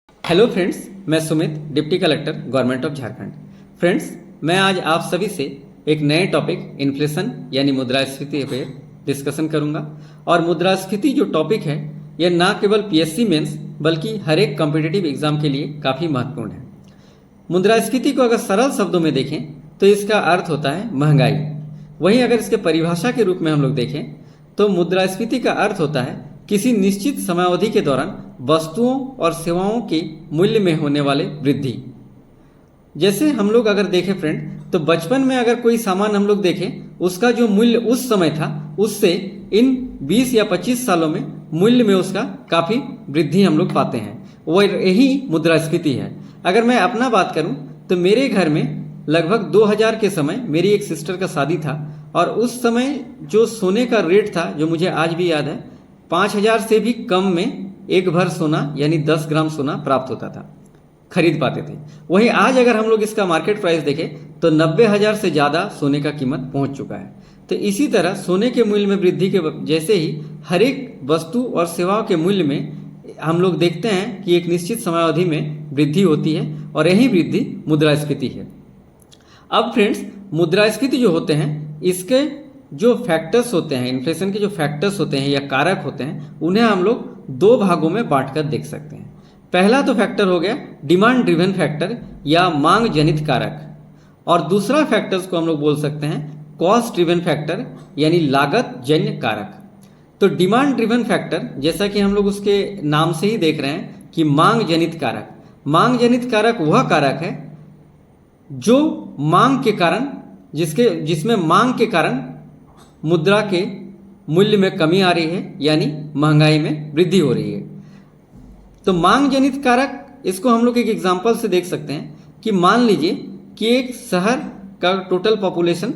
Hello friends, मैं Sumit, deputy collector government of Jharkhand. Friends, मैं आज आप सभी से एक नए टॉपिक इन्फ्लेशन यानी मुद्रास्फीति पर डिस्कशन करूंगा। और मुद्रास्फीति जो टॉपिक है यह ना केवल पीएससी मेंस बल्कि हर एक कॉम्पिटिटिव एग्जाम के लिए काफ़ी महत्वपूर्ण है। मुद्रास्फीति को अगर सरल शब्दों में देखें तो इसका अर्थ होता है महंगाई। वहीं अगर इसके परिभाषा के रूप में हम लोग देखें तो मुद्रास्फीति का अर्थ होता है किसी निश्चित समयावधि के दौरान वस्तुओं और सेवाओं के मूल्य में होने वाले वृद्धि। जैसे हम लोग अगर देखें फ्रेंड, तो बचपन में अगर कोई सामान हम लोग देखें उसका जो मूल्य उस समय था उससे इन 20 या 25 सालों में मूल्य में उसका काफ़ी वृद्धि हम लोग पाते हैं। वो यही मुद्रास्फीति है। अगर मैं अपना बात करूं तो मेरे घर में लगभग 2000 के समय मेरी एक सिस्टर का शादी था और उस समय जो सोने का रेट था जो मुझे आज भी याद है, 5000 से भी कम में एक भर सोना यानी 10 ग्राम सोना प्राप्त होता था, खरीद पाते थे। वहीं आज अगर हम लोग इसका मार्केट प्राइस देखें तो 90,000 से ज़्यादा सोने का कीमत पहुंच चुका है। तो इसी तरह सोने के मूल्य में वृद्धि के जैसे ही हर एक वस्तु और सेवाओं के मूल्य में हम लोग देखते हैं कि एक निश्चित समयावधि में वृद्धि होती है और यही वृद्धि मुद्रास्फीति है। अब फ्रेंड्स, मुद्रास्फीति जो होते हैं इसके जो फैक्टर्स होते हैं, इन्फ्लेशन के जो फैक्टर्स होते हैं या कारक होते हैं, उन्हें हम लोग दो भागों में बांटकर देख सकते हैं। पहला तो फैक्टर हो गया डिमांड ड्रिवन फैक्टर या मांग जनित कारक, और दूसरा फैक्टर्स को हम लोग बोल सकते हैं कॉस्ट ड्रिवन फैक्टर यानी लागत जन्य कारक। तो डिमांड ड्रिवन फैक्टर जैसा कि हम लोग उसके नाम से ही देख रहे हैं कि मांग जनित कारक। मांग जनित कारक वह कारक है जो मांग के कारण जिसमें मांग के कारण मुद्रा के मूल्य में कमी आ रही है यानी महंगाई में वृद्धि हो रही है। तो मांग जनित कारक, इसको हम लोग एक एग्जांपल से देख सकते हैं कि मान लीजिए कि एक शहर का टोटल पॉपुलेशन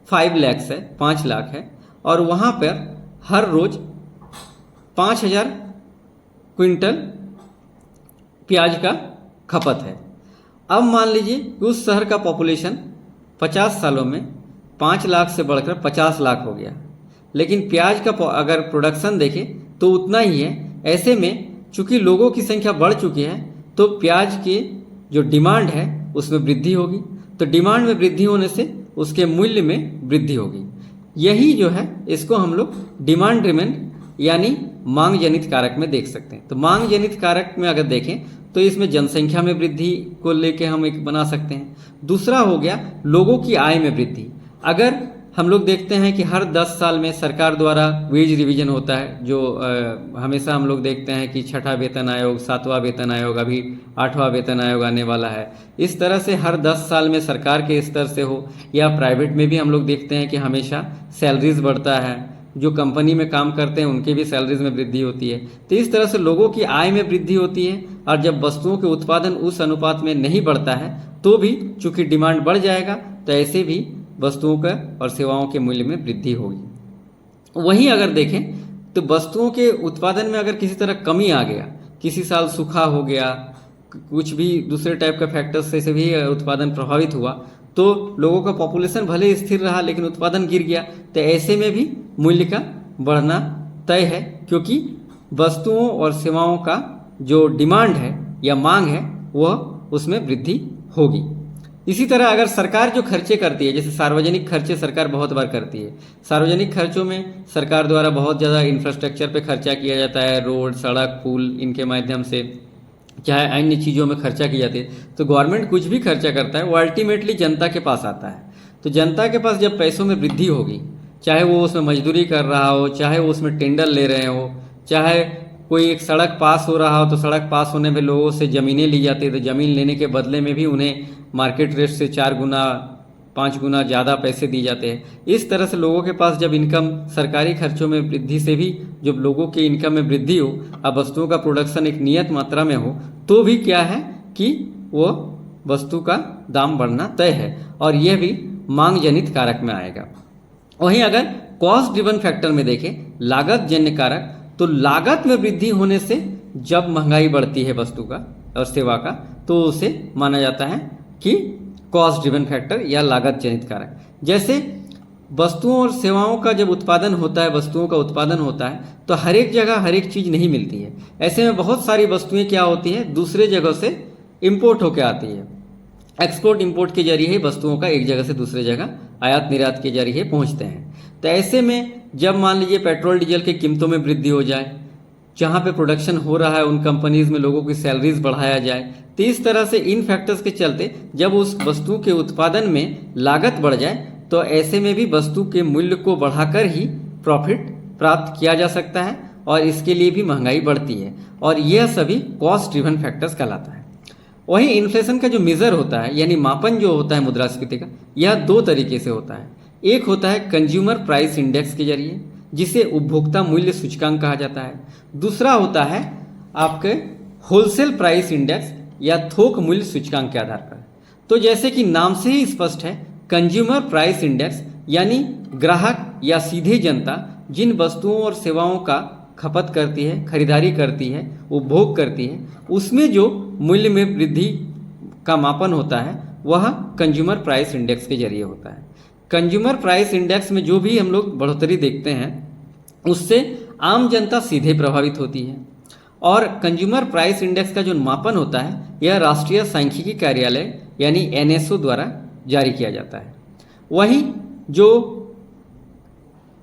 5 लाख है, 5 लाख है, और वहाँ पर हर रोज 5000 क्विंटल प्याज का खपत है। अब मान लीजिए कि उस शहर का पॉपुलेशन 50 सालों में 5 लाख से बढ़कर 50 लाख हो गया, लेकिन प्याज का अगर प्रोडक्शन देखें तो उतना ही है। ऐसे में चूंकि लोगों की संख्या बढ़ चुकी है तो प्याज की जो डिमांड है उसमें वृद्धि होगी। तो डिमांड में वृद्धि होने से उसके मूल्य में वृद्धि होगी। यही जो है इसको हम लोग डिमांड ड्रिवन यानी मांग जनित कारक में देख सकते हैं। तो मांग जनित कारक में अगर देखें तो इसमें जनसंख्या में वृद्धि को लेके हम एक बना सकते हैं। दूसरा हो गया लोगों की आय में वृद्धि। अगर हम लोग देखते हैं कि हर 10 साल में सरकार द्वारा वेज रिवीजन होता है, जो हमेशा हम लोग देखते हैं कि 6ठा वेतन आयोग, 7वां वेतन आयोग, अभी 8वां वेतन आयोग आने वाला है। इस तरह से हर 10 साल में सरकार के स्तर से हो या प्राइवेट में भी हम लोग देखते हैं कि हमेशा सैलरीज बढ़ता है। जो कंपनी में काम करते हैं उनके भी सैलरीज में वृद्धि होती है। तो इस तरह से लोगों की आय में वृद्धि होती है, और जब वस्तुओं के उत्पादन उस अनुपात में नहीं बढ़ता है तो भी चूंकि डिमांड बढ़ जाएगा तो ऐसे भी वस्तुओं का और सेवाओं के मूल्य में वृद्धि होगी। वहीं अगर देखें तो वस्तुओं के उत्पादन में अगर किसी तरह कमी आ गया, किसी साल सूखा हो गया, कुछ भी दूसरे टाइप का फैक्टर्स से भी उत्पादन प्रभावित हुआ, तो लोगों का पॉपुलेशन भले ही स्थिर रहा लेकिन उत्पादन गिर गया, तो ऐसे में भी मूल्य का बढ़ना तय है, क्योंकि वस्तुओं और सेवाओं का जो डिमांड है या मांग है वह उसमें वृद्धि होगी। इसी तरह अगर सरकार जो खर्चे करती है, जैसे सार्वजनिक खर्चे सरकार बहुत बार करती है। सार्वजनिक खर्चों में सरकार द्वारा बहुत ज़्यादा इंफ्रास्ट्रक्चर पे खर्चा किया जाता है, रोड, सड़क, पुल, इनके माध्यम से, चाहे अन्य चीज़ों में खर्चा की जाती है। तो गवर्नमेंट कुछ भी खर्चा करता है वो अल्टीमेटली जनता के पास आता है। तो जनता के पास जब पैसों में वृद्धि होगी, चाहे वो उसमें मजदूरी कर रहा हो, चाहे वो उसमें टेंडर ले रहे हो, चाहे कोई एक सड़क पास हो रहा हो तो सड़क पास होने पे लोगों से ज़मीनें ली जाती है, तो ज़मीन लेने के बदले में भी उन्हें मार्केट रेट से 4 गुना 5 गुना ज़्यादा पैसे दिए जाते हैं। इस तरह से लोगों के पास जब इनकम, सरकारी खर्चों में वृद्धि से भी जब लोगों के इनकम में वृद्धि हो, अब वस्तुओं का प्रोडक्शन एक नियत मात्रा में हो, तो भी क्या है कि वो वस्तु का दाम बढ़ना तय है, और यह भी मांग जनित कारक में आएगा। वहीं अगर कॉस्ट ड्रिवन फैक्टर में देखें, लागत जन्य कारक, तो लागत में वृद्धि होने से जब महंगाई बढ़ती है वस्तु का और सेवा का, तो उसे माना जाता है कि कॉस्ट ड्रिवन फैक्टर या लागत जनित कारक। जैसे वस्तुओं और सेवाओं का जब उत्पादन होता है, वस्तुओं का उत्पादन होता है, तो हर एक जगह हर एक चीज़ नहीं मिलती है। ऐसे में बहुत सारी वस्तुएं क्या होती हैं, दूसरे जगह से इम्पोर्ट होकर आती है। एक्सपोर्ट इंपोर्ट के जरिए ही वस्तुओं का एक जगह से दूसरे जगह आयात निर्यात के जरिए पहुंचते हैं। तो ऐसे में जब मान लीजिए पेट्रोल डीजल की कीमतों में वृद्धि हो जाए, जहाँ पे प्रोडक्शन हो रहा है उन कंपनीज में लोगों की सैलरीज बढ़ाया जाए, तो इस तरह से इन फैक्टर्स के चलते जब उस वस्तु के उत्पादन में लागत बढ़ जाए, तो ऐसे में भी वस्तु के मूल्य को बढ़ाकर ही प्रॉफिट प्राप्त किया जा सकता है और इसके लिए भी महंगाई बढ़ती है, और यह सभी कॉस्ट ड्रिवन फैक्टर्स कहलाता है। वहीं इन्फ्लेशन का जो मेज़र होता है, यानी मापन जो होता है मुद्रास्फीति का, यह दो तरीके से होता है। एक होता है कंज्यूमर प्राइस इंडेक्स के जरिए, जिसे उपभोक्ता मूल्य सूचकांक कहा जाता है। दूसरा होता है आपके होलसेल प्राइस इंडेक्स या थोक मूल्य सूचकांक के आधार पर। तो जैसे कि नाम से ही स्पष्ट है, कंज्यूमर प्राइस इंडेक्स यानी ग्राहक या सीधे जनता जिन वस्तुओं और सेवाओं का खपत करती है, खरीदारी करती है, उपभोग करती है, उसमें जो मूल्य में वृद्धि का मापन होता है वह कंज्यूमर प्राइस इंडेक्स के जरिए होता है। कंज्यूमर प्राइस इंडेक्स में जो भी हम लोग बढ़ोतरी देखते हैं उससे आम जनता सीधे प्रभावित होती है, और कंज्यूमर प्राइस इंडेक्स का जो मापन होता है यह राष्ट्रीय सांख्यिकी कार्यालय यानी NSO द्वारा जारी किया जाता है। वहीं जो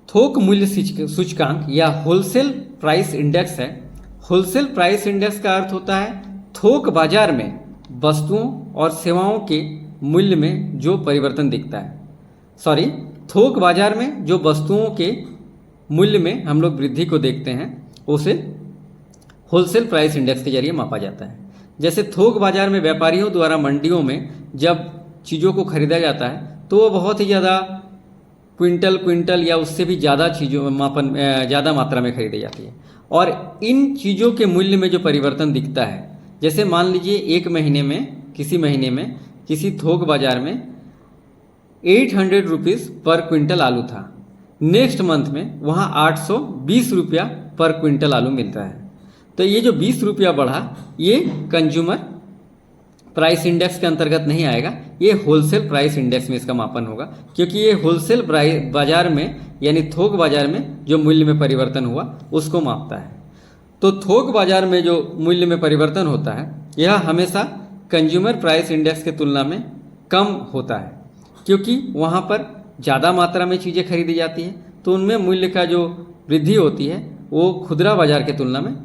थोक मूल्य सूचकांक या होलसेल प्राइस इंडेक्स है, होलसेल प्राइस इंडेक्स का अर्थ होता है थोक बाजार में वस्तुओं और सेवाओं के मूल्य में जो परिवर्तन दिखता है, थोक बाजार में जो वस्तुओं के मूल्य में हम लोग वृद्धि को देखते हैं उसे होलसेल प्राइस इंडेक्स के जरिए मापा जाता है। जैसे थोक बाजार में व्यापारियों द्वारा मंडियों में जब चीज़ों को खरीदा जाता है तो वो बहुत ही ज़्यादा क्विंटल या उससे भी ज़्यादा चीज़ों ज़्यादा मात्रा में खरीदी जाती है, और इन चीज़ों के मूल्य में जो परिवर्तन दिखता है, जैसे मान लीजिए एक महीने में किसी थोक बाजार में 800 रुपीज़ पर क्विंटल आलू था, नेक्स्ट मंथ में वहाँ 820 रुपया पर क्विंटल आलू मिल रहा है। तो ये जो 20 रुपया बढ़ा ये कंज्यूमर प्राइस इंडेक्स के अंतर्गत नहीं आएगा, ये होलसेल प्राइस इंडेक्स में इसका मापन होगा, क्योंकि ये होलसेल बाजार में यानी थोक बाजार में जो मूल्य में परिवर्तन हुआ उसको मापता है। तो थोक बाजार में जो मूल्य में परिवर्तन होता है यह हमेशा कंज्यूमर प्राइस इंडेक्स के तुलना में कम होता है, क्योंकि वहाँ पर ज़्यादा मात्रा में चीज़ें खरीदी जाती हैं, तो उनमें मूल्य का जो वृद्धि होती है वो खुदरा बाजार के तुलना में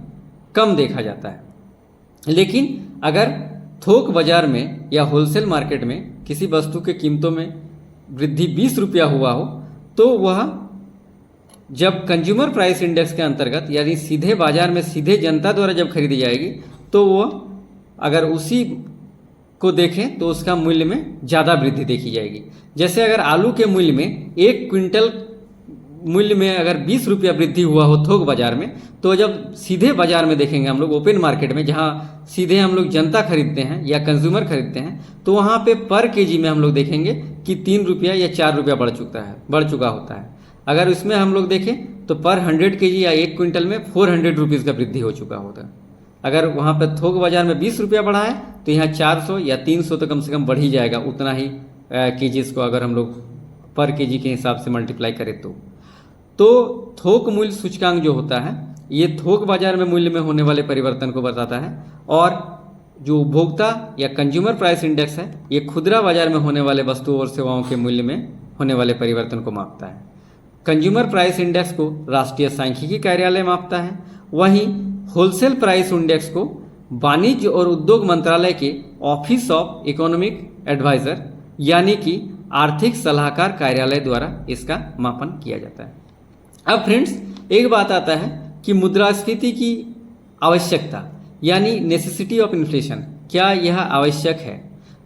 कम देखा जाता है। लेकिन अगर थोक बाजार में या होलसेल मार्केट में किसी वस्तु के कीमतों में वृद्धि 20 रुपया हुआ हो, तो वह जब कंज्यूमर प्राइस इंडेक्स के अंतर्गत यानी सीधे बाजार में सीधे जनता द्वारा जब खरीदी जाएगी, तो वह अगर उसी को देखें तो उसका मूल्य में ज़्यादा वृद्धि देखी जाएगी। जैसे अगर आलू के मूल्य में 1 क्विंटल मूल्य में अगर 20 रुपया वृद्धि हुआ हो थोक बाजार में, तो जब सीधे बाजार में देखेंगे हम लोग ओपन मार्केट में जहाँ सीधे हम लोग जनता खरीदते हैं या कंज्यूमर खरीदते हैं, तो वहाँ पे पर केजी में हम लोग देखेंगे कि 3 रुपया या 4 रुपया बढ़ चुका होता है। अगर इसमें हम लोग देखें तो पर 100 केजी या 1 क्विंटल में 400 रुपीज़ का वृद्धि हो चुका होता है। अगर वहाँ पर थोक बाजार में 20 रुपया बढ़ा है तो यहाँ 400 या 300 तो कम से कम बढ़ ही जाएगा, उतना ही केजीज़ को अगर हम लोग पर केजी के हिसाब से मल्टीप्लाई करें तो थोक मूल्य सूचकांक जो होता है ये थोक बाजार में मूल्य में होने वाले परिवर्तन को बताता है, और जो उपभोक्ता या कंज्यूमर प्राइस इंडेक्स है ये खुदरा बाजार में होने वाले वस्तुओं और सेवाओं के मूल्य में होने वाले परिवर्तन को मापता है। कंज्यूमर प्राइस इंडेक्स को राष्ट्रीय सांख्यिकी कार्यालय मापता है, वहीं होलसेल प्राइस इंडेक्स को वाणिज्य और उद्योग मंत्रालय के ऑफिस ऑफ इकोनॉमिक एडवाइजर यानी कि आर्थिक सलाहकार कार्यालय द्वारा इसका मापन किया जाता है। अब फ्रेंड्स एक बात आता है कि मुद्रास्फीति की आवश्यकता यानी नेसेसिटी ऑफ इन्फ्लेशन, क्या यह आवश्यक है?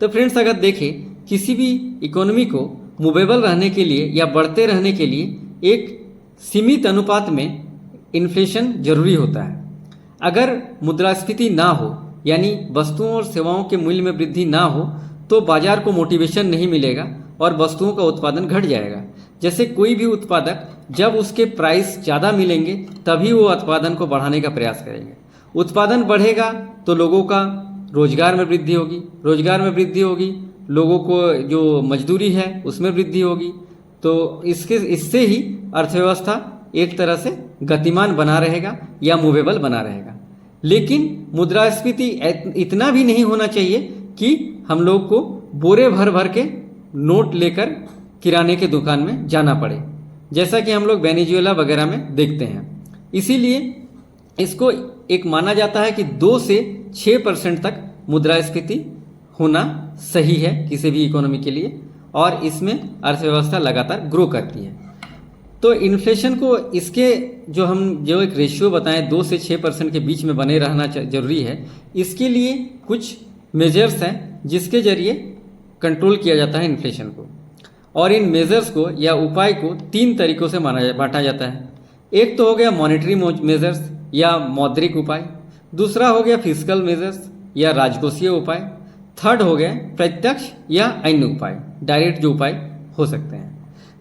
तो फ्रेंड्स अगर देखें किसी भी इकोनॉमी को मूवेबल रहने के लिए या बढ़ते रहने के लिए एक सीमित अनुपात में इन्फ्लेशन जरूरी होता है। अगर मुद्रास्फीति ना हो यानी वस्तुओं और सेवाओं के मूल्य में वृद्धि ना हो तो बाजार को मोटिवेशन नहीं मिलेगा और वस्तुओं का उत्पादन घट जाएगा। जैसे कोई भी उत्पादक जब उसके प्राइस ज़्यादा मिलेंगे तभी वो उत्पादन को बढ़ाने का प्रयास करेंगे। उत्पादन बढ़ेगा तो लोगों का रोजगार में वृद्धि होगी, रोजगार में वृद्धि होगी लोगों को जो मजदूरी है उसमें वृद्धि होगी, तो इससे ही अर्थव्यवस्था एक तरह से गतिमान बना रहेगा या मूवेबल बना रहेगा। लेकिन मुद्रास्फीति इतना भी नहीं होना चाहिए कि हम लोग को बोरे भर भर के नोट लेकर किराने के दुकान में जाना पड़े, जैसा कि हम लोग वेनेजुएला वगैरह में देखते हैं। इसीलिए इसको एक माना जाता है कि 2 से 6% तक मुद्रास्फीति होना सही है किसी भी इकोनॉमी के लिए, और इसमें अर्थव्यवस्था लगातार ग्रो करती है। तो इन्फ्लेशन को इसके जो एक रेशियो बताएं 2 से 6% के बीच में बने रहना जरूरी है। इसके लिए कुछ मेजर्स हैं जिसके जरिए कंट्रोल किया जाता है इन्फ्लेशन को, और इन मेजर्स को या उपाय को 3 तरीकों से बांटा जाता है। एक तो हो गया मॉनेटरी मेजर्स या मौद्रिक उपाय, दूसरा हो गया फिस्कल मेजर्स या राजकोषीय उपाय, थर्ड हो गया प्रत्यक्ष या अन्य उपाय, डायरेक्ट जो उपाय हो सकते हैं।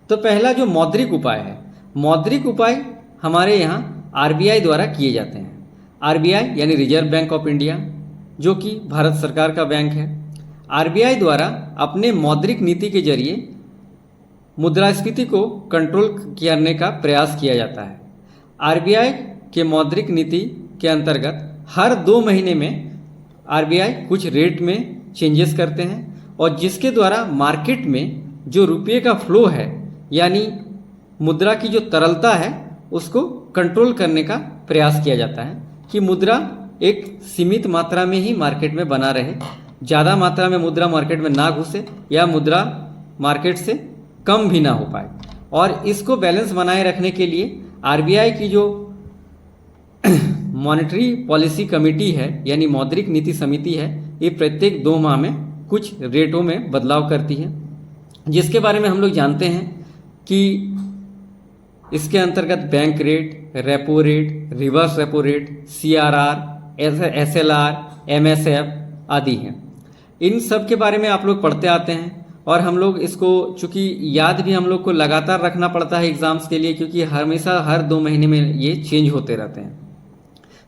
तो पहला जो मौद्रिक उपाय है, मौद्रिक उपाय हमारे यहाँ आरबीआई द्वारा किए जाते हैं। आरबीआई यानी रिजर्व बैंक ऑफ इंडिया, जो कि भारत सरकार का बैंक है, आरबीआई द्वारा अपने मौद्रिक नीति के जरिए मुद्रास्फीति को कंट्रोल करने का प्रयास किया जाता है। आरबीआई के मौद्रिक नीति के अंतर्गत हर 2 महीने में आरबीआई कुछ रेट में चेंजेस करते हैं, और जिसके द्वारा मार्केट में जो रुपये का फ्लो है यानी मुद्रा की जो तरलता है उसको कंट्रोल करने का प्रयास किया जाता है कि मुद्रा एक सीमित मात्रा में ही मार्केट में बना रहे, ज़्यादा मात्रा में मुद्रा मार्केट में ना घुसे या मुद्रा मार्केट से कम भी ना हो पाए। और इसको बैलेंस बनाए रखने के लिए आरबीआई की जो मॉनेटरी पॉलिसी कमेटी है यानी मौद्रिक नीति समिति है, ये प्रत्येक 2 माह में कुछ रेटों में बदलाव करती है, जिसके बारे में हम लोग जानते हैं कि इसके अंतर्गत bank rate, repo rate, reverse repo rate, CRR, SLR, MSF आदि हैं। इन सब के बारे में आप लोग पढ़ते आते हैं, और हम लोग इसको चूँकि याद भी हम लोग को लगातार रखना पड़ता है एग्ज़ाम्स के लिए, क्योंकि हमेशा हर 2 महीने में ये चेंज होते रहते हैं।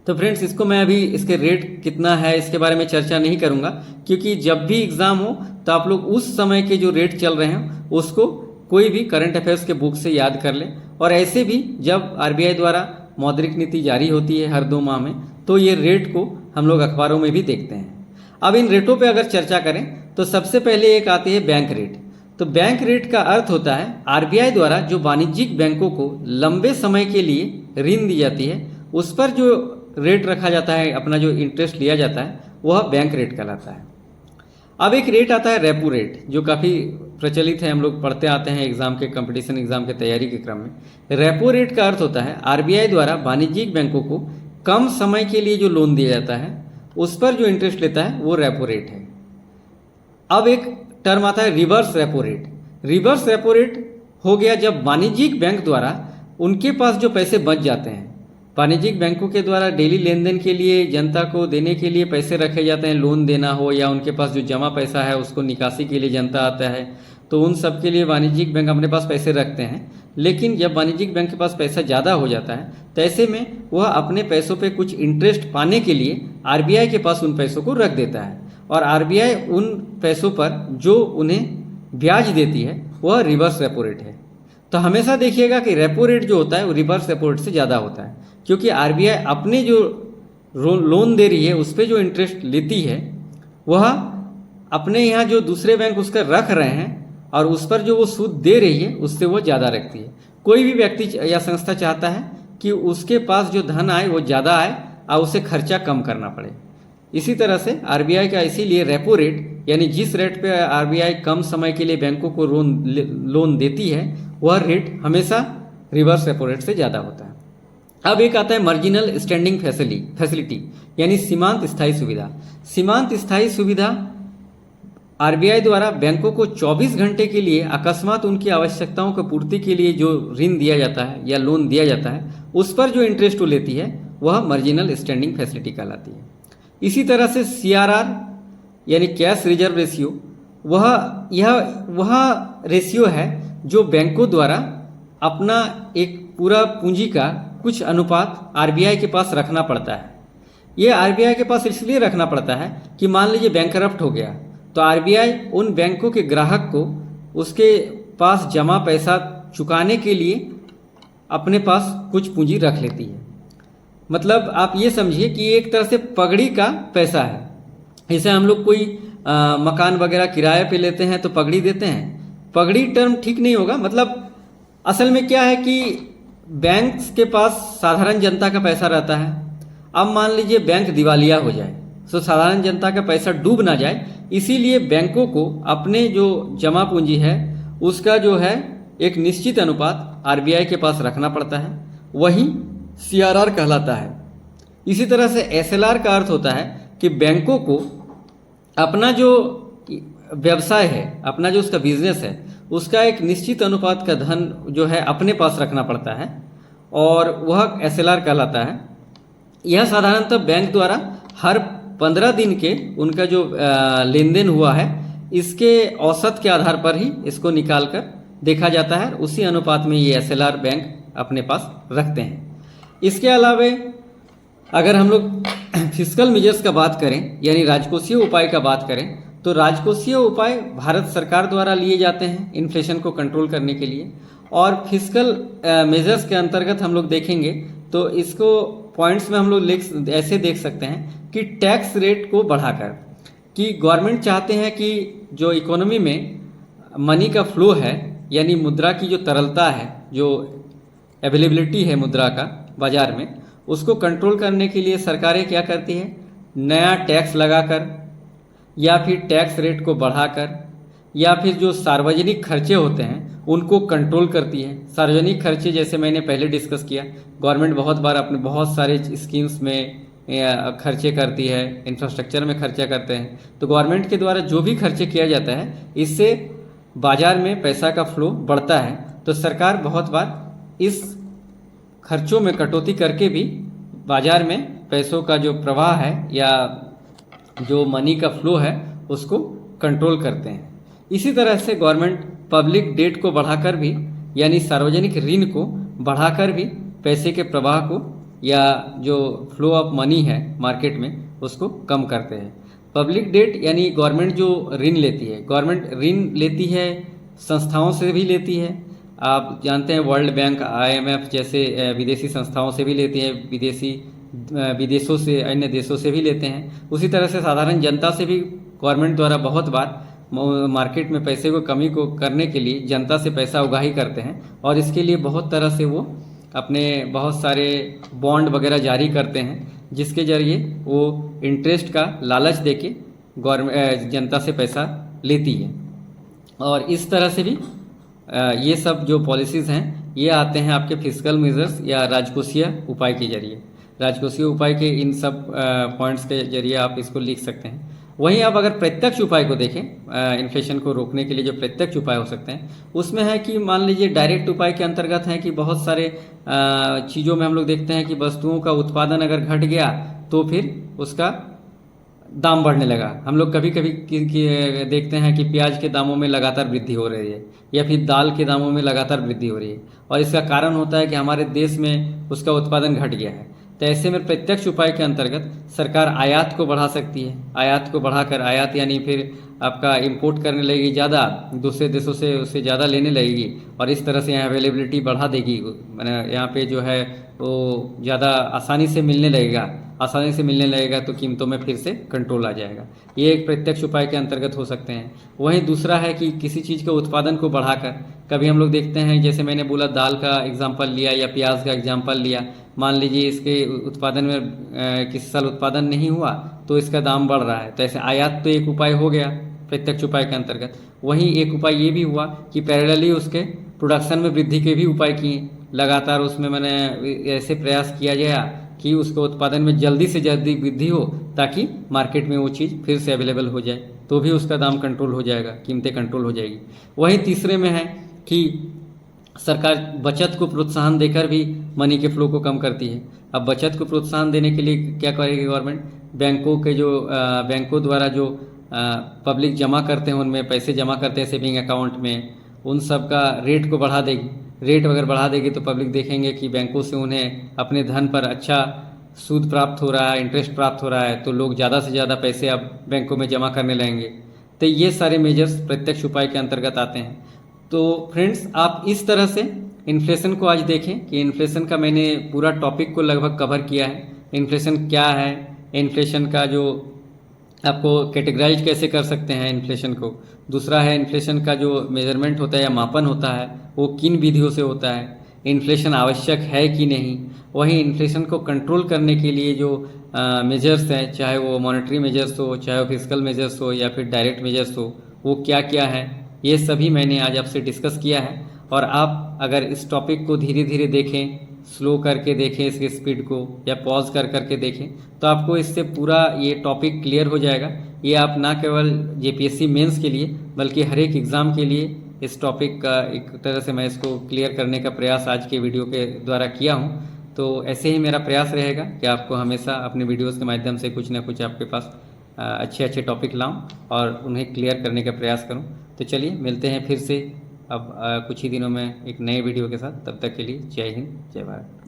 तो फ्रेंड्स, इसको मैं अभी इसके रेट कितना है इसके बारे में चर्चा नहीं करूंगा, क्योंकि जब भी एग्ज़ाम हो तो आप लोग उस समय के जो रेट चल रहे हैं उसको कोई भी करंट अफेयर्स के बुक से याद कर लें। और ऐसे भी जब आरबीआई द्वारा मौद्रिक नीति जारी होती है हर 2 माह में, तो ये रेट को हम लोग अखबारों में भी देखते हैं। अब इन रेटों पे अगर चर्चा करें तो सबसे पहले एक आती है बैंक रेट। तो बैंक रेट का अर्थ होता है आरबीआई द्वारा जो वाणिज्यिक बैंकों को लंबे समय के लिए ऋण दी जाती है उस पर जो रेट रखा जाता है, अपना जो इंटरेस्ट लिया जाता है, वह बैंक रेट कहलाता है। अब एक रेट आता है रेपो रेट, जो काफ़ी प्रचलित है, हम लोग पढ़ते आते हैं एग्जाम के कंपटीशन एग्जाम के तैयारी के क्रम में। रेपो रेट का अर्थ होता है आरबीआई द्वारा वाणिज्यिक बैंकों को कम समय के लिए जो लोन दिया जाता है उस पर जो इंटरेस्ट लेता है वो रेपो रेट है। अब एक टर्म आता है reverse repo rate. Reverse repo rate हो गया जब वाणिज्यिक बैंक द्वारा उनके पास जो पैसे बच जाते हैं, वाणिज्यिक बैंकों के द्वारा डेली लेन देन के लिए जनता को देने के लिए पैसे रखे जाते हैं, लोन देना हो या उनके पास जो जमा पैसा है उसको निकासी के लिए जनता आता है, तो उन सब के लिए वाणिज्यिक बैंक अपने पास पैसे रखते हैं। लेकिन जब वाणिज्यिक बैंक के पास पैसा ज़्यादा हो जाता है तो ऐसे में वह अपने पैसों पे कुछ इंटरेस्ट पाने के लिए आरबीआई के पास उन पैसों को रख देता है, और आरबीआई उन पैसों पर जो उन्हें ब्याज देती है वह रिवर्स रेपो रेट है। तो हमेशा देखिएगा कि रेपो रेट जो होता है वो रिवर्स रेपो रेट से ज़्यादा होता है, क्योंकि आरबीआई अपने जो लोन दे रही है उस पर जो इंटरेस्ट लेती है वह अपने यहाँ जो दूसरे बैंक उसका रख रहे हैं और उस पर जो वो सूद दे रही है उससे वो ज़्यादा रखती है। कोई भी व्यक्ति या संस्था चाहता है कि उसके पास जो धन आए वो ज़्यादा आए और उसे खर्चा कम करना पड़े। इसी तरह से आरबीआई का इसीलिए रेपो रेट यानी जिस रेट पे आरबीआई कम समय के लिए बैंकों को लोन देती है वह रेट हमेशा रिवर्स रेपो रेट से ज़्यादा होता है। अब एक आता है मार्जिनल स्टैंडिंग फैसिलिटी यानी सीमांत स्थायी सुविधा। सीमांत स्थायी सुविधा आरबीआई द्वारा बैंकों को 24 घंटे के लिए अकस्मात उनकी आवश्यकताओं की पूर्ति के लिए जो ऋण दिया जाता है या लोन दिया जाता है उस पर जो इंटरेस्ट वो लेती है वह मार्जिनल स्टैंडिंग फैसिलिटी कहलाती है। इसी तरह से सीआरआर यानी कैश रिजर्व रेशियो, वह रेशियो है जो बैंकों द्वारा अपना एक पूरा पूंजी का कुछ अनुपात आरबीआई के पास रखना पड़ता है। ये आरबीआई के पास इसलिए रखना पड़ता है कि मान लीजिए बैंक करप्ट हो गया तो आरबीआई उन बैंकों के ग्राहक को उसके पास जमा पैसा चुकाने के लिए अपने पास कुछ पूंजी रख लेती है। मतलब आप ये समझिए कि एक तरह से पगड़ी का पैसा है। जैसे हम लोग कोई मकान वगैरह किराए पे लेते हैं तो पगड़ी देते हैं। पगड़ी टर्म ठीक नहीं होगा। मतलब असल में क्या है कि बैंक के पास साधारण जनता का पैसा रहता है। अब मान लीजिए बैंक दिवालिया हो जाए तो साधारण जनता का पैसा डूब ना जाए, इसीलिए बैंकों को अपने जो जमा पूंजी है उसका जो है एक निश्चित अनुपात आरबीआई के पास रखना पड़ता है, वही सीआरआर कहलाता है। इसी तरह से एसएलआर का अर्थ होता है कि बैंकों को अपना जो व्यवसाय है, अपना जो उसका बिजनेस है, उसका एक निश्चित अनुपात का धन जो है अपने पास रखना पड़ता है और वह एसएलआर कहलाता है। यह साधारणतः बैंक द्वारा हर 15 दिन के उनका जो लेन देन हुआ है इसके औसत के आधार पर ही इसको निकाल कर देखा जाता है। उसी अनुपात में ये एसएलआर बैंक अपने पास रखते हैं। इसके अलावे अगर हम लोग फिस्कल मेजर्स का बात करें यानी राजकोषीय उपाय का बात करें तो राजकोषीय उपाय भारत सरकार द्वारा लिए जाते हैं इन्फ्लेशन को कंट्रोल करने के लिए। और फिस्कल मेजर्स के अंतर्गत हम लोग देखेंगे तो इसको पॉइंट्स में हम लोग ऐसे देख सकते हैं कि टैक्स रेट को बढ़ाकर, कि गवर्नमेंट चाहते हैं कि जो इकोनॉमी में मनी का फ्लो है यानी मुद्रा की जो तरलता है, जो अवेलेबिलिटी है मुद्रा का बाजार में, उसको कंट्रोल करने के लिए सरकारें क्या करती है, नया टैक्स लगाकर या फिर टैक्स रेट को बढ़ाकर या फिर जो सार्वजनिक खर्चे होते हैं उनको कंट्रोल करती है। सार्वजनिक खर्चे जैसे मैंने पहले डिस्कस किया, गवर्नमेंट बहुत बार अपने बहुत सारे स्कीम्स में खर्चे करती है, इंफ्रास्ट्रक्चर में खर्चा करते हैं। तो गवर्नमेंट के द्वारा जो भी खर्चे किया जाता है इससे बाजार में पैसा का फ्लो बढ़ता है। तो सरकार बहुत बार इस खर्चों में कटौती करके भी बाजार में पैसों का जो प्रवाह है या जो मनी का फ्लो है उसको कंट्रोल करते हैं। इसी तरह से गवर्नमेंट पब्लिक डेट को बढ़ाकर भी यानी सार्वजनिक ऋण को बढ़ाकर भी पैसे के प्रवाह को या जो फ्लो ऑफ मनी है मार्केट में उसको कम करते हैं। पब्लिक डेट यानी गवर्नमेंट जो ऋण लेती है, गवर्नमेंट ऋण लेती है संस्थाओं से भी लेती है। आप जानते हैं वर्ल्ड बैंक, आईएमएफ जैसे विदेशी संस्थाओं से भी लेती है, विदेशों से, अन्य देशों से भी लेते हैं। उसी तरह से साधारण जनता से भी गवर्नमेंट द्वारा बहुत बार मार्केट में पैसे को कमी को करने के लिए जनता से पैसा उगाही करते हैं और इसके लिए बहुत तरह से वो अपने बहुत सारे बॉन्ड वगैरह जारी करते हैं जिसके जरिए वो इंटरेस्ट का लालच देके गवर्नमेंट जनता से पैसा लेती है। और इस तरह से भी ये सब जो पॉलिसीज़ हैं ये आते हैं आपके फिस्कल मेजर्स या राजकोषीय उपाय के जरिए। राजकोषीय उपाय के इन सब पॉइंट्स के जरिए आप इसको लिख सकते हैं। वहीं आप अगर प्रत्यक्ष उपाय को देखें, इन्फ्लेशन को रोकने के लिए जो प्रत्यक्ष उपाय हो सकते हैं उसमें है कि मान लीजिए डायरेक्ट उपाय के अंतर्गत है कि बहुत सारे चीज़ों में हम लोग देखते हैं कि वस्तुओं का उत्पादन अगर घट गया तो फिर उसका दाम बढ़ने लगा। हम लोग कभी कभी देखते हैं कि प्याज के दामों में लगातार वृद्धि हो रही है या फिर दाल के दामों में लगातार वृद्धि हो रही है और इसका कारण होता है कि हमारे देश में उसका उत्पादन घट गया है। तो ऐसे में प्रत्यक्ष उपाय के अंतर्गत सरकार आयात को बढ़ा सकती है। आयात को बढ़ाकर, आयात यानी फिर आपका इंपोर्ट करने लगेगी ज़्यादा, दूसरे देशों से उससे ज़्यादा लेने लगेगी और इस तरह से यहाँ अवेलेबिलिटी बढ़ा देगी। यहाँ पे जो है वो ज़्यादा आसानी से मिलने लगेगा तो कीमतों में फिर से कंट्रोल आ जाएगा। ये एक प्रत्यक्ष उपाय के अंतर्गत हो सकते हैं। वहीं दूसरा है कि किसी चीज़ के उत्पादन को बढ़ाकर, कभी हम लोग देखते हैं जैसे मैंने बोला दाल का एग्जाम्पल लिया या प्याज का एग्जाम्पल लिया, मान लीजिए इसके उत्पादन में किसी साल उत्पादन नहीं हुआ तो इसका दाम बढ़ रहा है, तो ऐसे आयात तो एक उपाय हो गया प्रत्यक्ष उपाय के अंतर्गत। वहीं एक उपाय ये भी हुआ कि पैरेलली उसके प्रोडक्शन में वृद्धि के भी उपाय किए, लगातार उसमें मैंने ऐसे प्रयास किया गया कि उसको उत्पादन में जल्दी से जल्दी वृद्धि हो ताकि मार्केट में वो चीज़ फिर से अवेलेबल हो जाए, तो भी उसका दाम कंट्रोल हो जाएगा, कीमतें कंट्रोल हो जाएगी। वहीं तीसरे में है कि सरकार बचत को प्रोत्साहन देकर भी मनी के फ्लो को कम करती है। अब बचत को प्रोत्साहन देने के लिए क्या करेगी गवर्नमेंट, बैंकों द्वारा जो पब्लिक जमा करते हैं उनमें पैसे जमा करते हैं सेविंग अकाउंट में, उन सब का रेट को बढ़ा देगी। रेट अगर बढ़ा देगी तो पब्लिक देखेंगे कि बैंकों से उन्हें अपने धन पर अच्छा सूद प्राप्त हो रहा है, इंटरेस्ट प्राप्त हो रहा है, तो लोग ज़्यादा से ज़्यादा पैसे अब बैंकों में जमा करने लगेंगे। तो ये सारे मेजर्स प्रत्यक्ष उपाय के अंतर्गत आते हैं। तो फ्रेंड्स, आप इस तरह से इन्फ्लेशन को आज देखें कि इन्फ्लेशन का मैंने पूरा टॉपिक को लगभग कवर किया है। इन्फ्लेशन क्या है, इन्फ्लेशन का जो आपको कैटेगराइज कैसे कर सकते हैं इन्फ्लेशन को। दूसरा है इन्फ्लेशन का जो मेजरमेंट होता है या मापन होता है वो किन विधियों से होता है, इन्फ्लेशन आवश्यक है कि नहीं। वहीं इन्फ्लेशन को कंट्रोल करने के लिए जो मेजर्स हैं, चाहे वो मॉनेटरी मेजर्स हो, चाहे वो फिजिकल मेजर्स हो या फिर डायरेक्ट मेजर्स हो, वो क्या क्या है, ये सभी मैंने आज आपसे डिस्कस किया है। और आप अगर इस टॉपिक को धीरे धीरे देखें, स्लो करके देखें इसकी स्पीड को, या पॉज कर करके देखें, तो आपको इससे पूरा ये टॉपिक क्लियर हो जाएगा। ये आप ना केवल जेपीएससी मेंस के लिए बल्कि हर एक एग्ज़ाम के लिए इस टॉपिक का एक तरह से मैं इसको क्लियर करने का प्रयास आज के वीडियो के द्वारा किया हूँ। तो ऐसे ही मेरा प्रयास रहेगा कि आपको हमेशा अपने वीडियोस के माध्यम से कुछ ना कुछ आपके पास अच्छे अच्छे टॉपिक लाऊं और उन्हें क्लियर करने का प्रयास करूं। तो चलिए मिलते हैं फिर से अब कुछ ही दिनों में एक नए वीडियो के साथ। तब तक के लिए जय हिंद, जय भारत।